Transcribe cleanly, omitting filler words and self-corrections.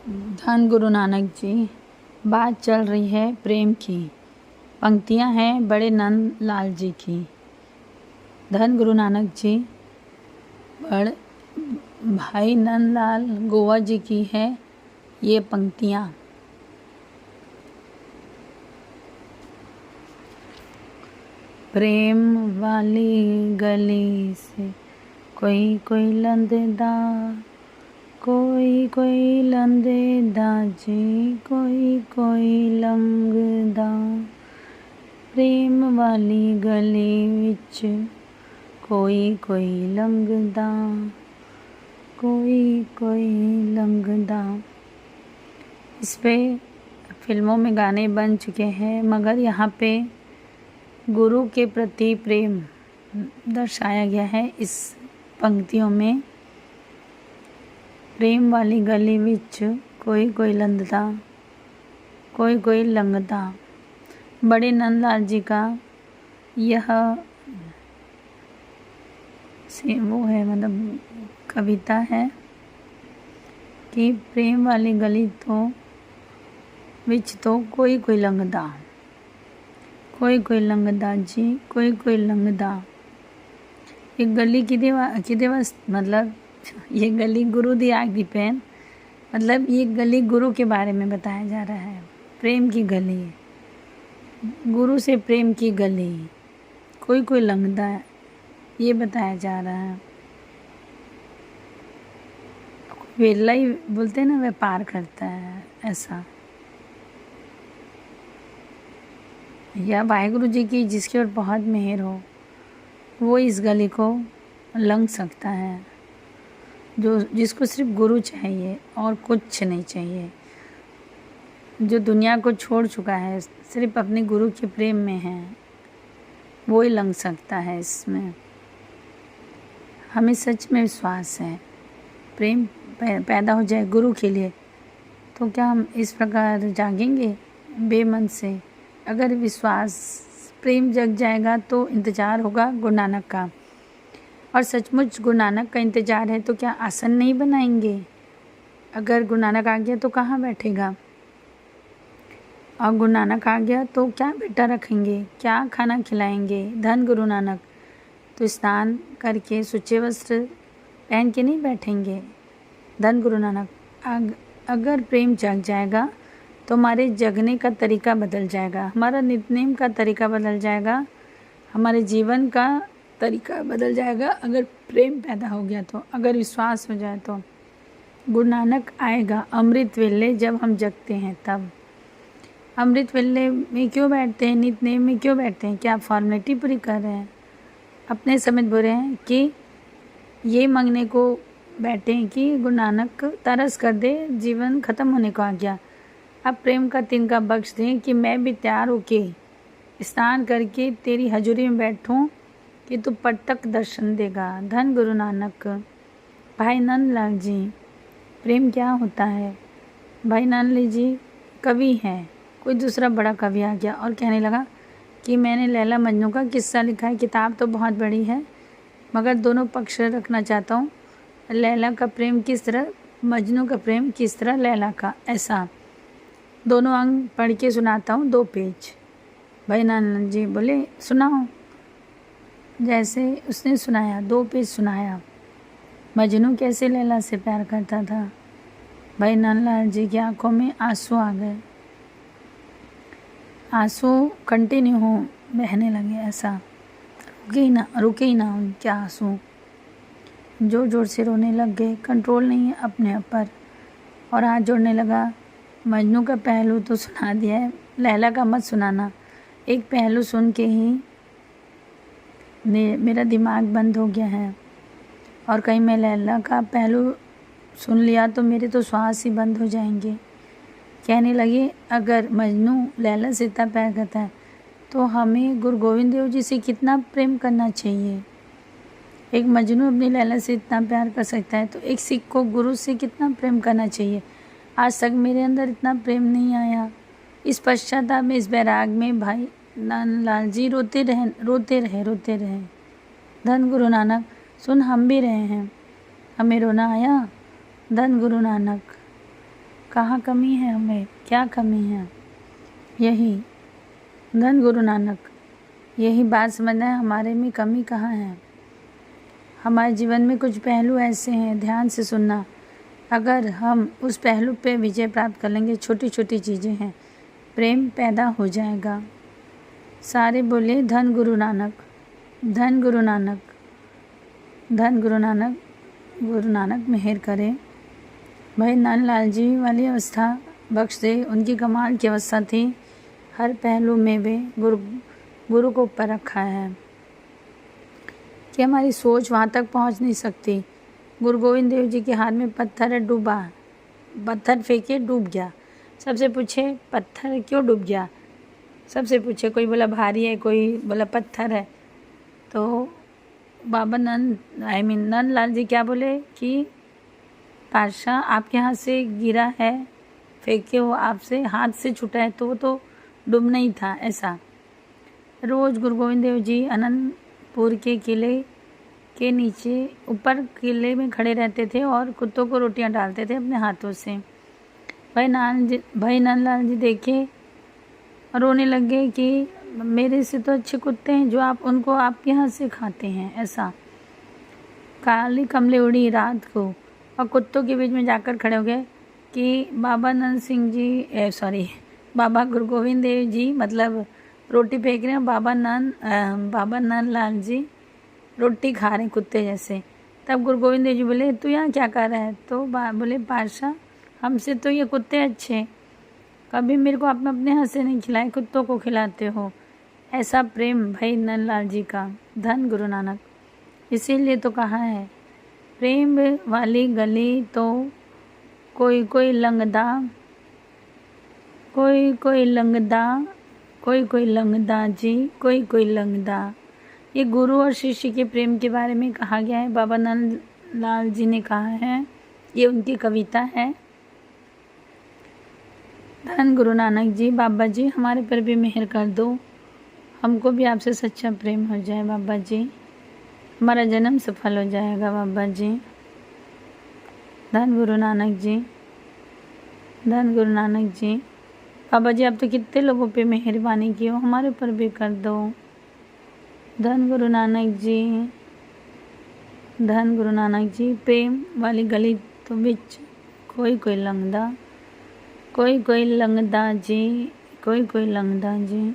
धन गुरु नानक जी। बात चल रही है प्रेम की। पंक्तियां हैं बड़े नंद लाल जी की। धन गुरु नानक जी बड़ भाई नंद लाल गोवा जी की है ये पंक्तियां। प्रेम वाली गली से कोई कोई लंदेदा, कोई कोई लंदेदा जी, कोई कोई लंगदा। प्रेम वाली गली विच कोई कोई लंगदा, कोई कोई लंगदा। इस पे फिल्मों में गाने बन चुके हैं, मगर यहाँ पे गुरु के प्रति प्रेम दर्शाया गया है इस पंक्तियों में। प्रेम वाली गली विच कोई कोई लंगदा, कोई कोई लंगदा। बड़े नंदलाल जी का यह वो है, मतलब कविता है कि प्रेम वाली गली तो विच तो कोई कोई लंगदा, कोई कोई लंगदा जी, कोई कोई लंगदा। ये गली किदे वास्ते, मतलब ये गली गुरु दी आग दी पैन, मतलब ये गली गुरु के बारे में बताया जा रहा है। प्रेम की गली, गुरु से प्रेम की गली, कोई कोई लंगदा है, ये बताया जा रहा है। वेला ही बोलते हैं ना, व्यापार करता है ऐसा। या वाहिगुरु जी की जिसके ओर बहुत मेहर हो वो इस गली को लंघ सकता है, जो जिसको सिर्फ गुरु चाहिए और कुछ नहीं चाहिए, जो दुनिया को छोड़ चुका है, सिर्फ अपने गुरु के प्रेम में है, वो ही लंघ सकता है इसमें। हमें सच में विश्वास है प्रेम पैदा हो जाए गुरु के लिए तो क्या हम इस प्रकार जागेंगे बेमन से? अगर विश्वास प्रेम जग जाएगा तो इंतज़ार होगा गुरु नानक का, और सचमुच गुरु नानक का इंतज़ार है तो क्या आसन नहीं बनाएंगे? अगर गुरु नानक आ गया तो कहाँ बैठेगा? और गुरु नानक आ गया तो क्या बेटा रखेंगे, क्या खाना खिलाएंगे? धन गुरु नानक तो स्नान करके सुच्चे वस्त्र पहन के नहीं बैठेंगे। धन गुरु नानक अगर प्रेम जग जाएगा तो हमारे जगने का तरीका बदल जाएगा, हमारा नित्यनेम का तरीका बदल जाएगा, हमारे जीवन का तरीका बदल जाएगा। अगर प्रेम पैदा हो गया तो, अगर विश्वास हो जाए तो गुरु नानक आएगा अमृत वेले, जब हम जगते हैं तब। अमृत वेले में क्यों बैठते हैं, नित्यनेम में क्यों बैठते हैं? क्या आप फॉर्मेलिटी पूरी कर रहे हैं? अपने समझ बुरे हैं कि ये मांगने को बैठे हैं कि गुरु नानक तरस कर दे, जीवन ख़त्म होने को आ गया, अब प्रेम का तिनका बख्श दें कि मैं भी तैयार होके स्नान करके तेरी हजूरी में बैठूं कि तू पट तक दर्शन देगा। धन गुरु नानक। भाई नंदलाल जी, प्रेम क्या होता है? भाई नंदलाल जी कवि हैं, कोई दूसरा बड़ा कवि आ गया और कहने लगा कि मैंने लैला मजनू का किस्सा लिखा है। किताब तो बहुत बड़ी है मगर दोनों पक्ष रखना चाहता हूँ। लैला का प्रेम किस तरह, मजनू का प्रेम किस तरह, लैला का, ऐसा दोनों अंग पढ़ के सुनाता हूँ, 2 पेज। भाई नानक जी बोले सुनाओ। जैसे उसने सुनाया, 2 पेज सुनाया, मजनू कैसे लैला से प्यार करता था। भाई नंदलाल जी की आंखों में आंसू आ गए, आंसू कंटिन्यू हो बहने लगे, ऐसा रुके ही ना उनके आंसू, जोर जोर से रोने लग गए, कंट्रोल नहीं है अपने आप पर, और हाथ जोड़ने लगा। मजनू का पहलू तो सुना दिया है, लैला का मत सुनाना। एक पहलू सुन के ही मेरा दिमाग बंद हो गया है, और कहीं मैं लैला का पहलू सुन लिया तो मेरे तो श्वास ही बंद हो जाएंगे। कहने लगे अगर मजनू लैला से इतना प्यार करता है तो हमें गुरु गोविंद देव जी से कितना प्रेम करना चाहिए। एक मजनू अपनी लैला से इतना प्यार कर सकता है तो एक सिख को गुरु से कितना प्रेम करना चाहिए। आज तक मेरे अंदर इतना प्रेम नहीं आया। इस पश्चाताप में, इस बैराग में भाई नंदलाल जी रोते रहे। धन गुरु नानक सुन हम भी रहे हैं, हमें रोना आया। धन गुरु नानक कहाँ कमी है, हमें क्या कमी है, यही धन गुरु नानक, यही बात समझना है हमारे में कमी कहाँ है। हमारे जीवन में कुछ पहलू ऐसे हैं, ध्यान से सुनना, अगर हम उस पहलू पे विजय प्राप्त कर लेंगे, छोटी छोटी चीज़ें हैं, प्रेम पैदा हो जाएगा। सारे बोले धन गुरु नानक, धन गुरु नानक, धन गुरु नानक, गुरु नानक मेहर करें। भाई नंदलाल जी वाली अवस्था बख्श दे, उनकी कमाल की अवस्था थी, हर पहलू में वे गुरु को ऊपर रखा है कि हमारी सोच वहाँ तक पहुँच नहीं सकती। गुरु गोविंद देव जी के हाथ में पत्थर है, डूबा, पत्थर फेंके डूब गया। सबसे पूछे पत्थर क्यों डूब गया, सबसे पूछे, कोई बोला भारी है, कोई बोला पत्थर है। तो बाबा नंदलाल जी क्या बोले कि पातशाह आपके हाथ से गिरा है, फेंके हो, आपसे हाथ से छूटा है, तो वो तो डूब नहीं था। ऐसा रोज़ गुरु गोविंद देव जी अनंतपुर के किले के नीचे ऊपर किले में खड़े रहते थे और कुत्तों को रोटियां डालते थे अपने हाथों से। भाई नंदलाल जी देखे और रोने लगे कि मेरे से तो अच्छे कुत्ते हैं जो उनको आपके हाथ से खाते हैं। ऐसा काली कमले उड़ी रात को और कुत्तों के बीच में जाकर खड़े हो गए कि बाबा बाबा गुरु गोविंद देव जी मतलब रोटी फेंक रहे हैं, बाबा नंदलाल जी रोटी खा रहे हैं कुत्ते जैसे। तब गुरु गोविंद देव जी बोले तू यहाँ क्या कर रहा है, तो बोले पातशाह हमसे तो ये कुत्ते अच्छे, कभी मेरे को आपने अपने हाथ से नहीं खिलाए, कुत्तों को खिलाते हो। ऐसा प्रेम भाई नंदलाल जी का, धन गुरु नानक। इसीलिए तो कहा है प्रेम वाली गली तो कोई कोई लंगदा, कोई कोई लंगदा, कोई कोई लंगदा जी, कोई कोई लंगदा। ये गुरु और शिष्य के प्रेम के बारे में कहा गया है, बाबा नंदलाल जी ने कहा है, ये उनकी कविता है। धन गुरु नानक जी, बाबा जी हमारे पर भी मेहर कर दो, हमको भी आपसे सच्चा प्रेम हो जाए बाबा जी, हमारा जन्म सफल हो जाएगा बाबा जी। धन गुरु नानक जी, धन गुरु नानक जी। बाबा जी आप तो कितने लोगों पे मेहरबानी की हो, हमारे ऊपर भी कर दो। धन गुरु नानक जी, धन गुरु नानक जी। प्रेम वाली गली तो बिच कोई कोई लंगदा, कोई कोई लंगदा जी, कोई कोई लंगदा जी।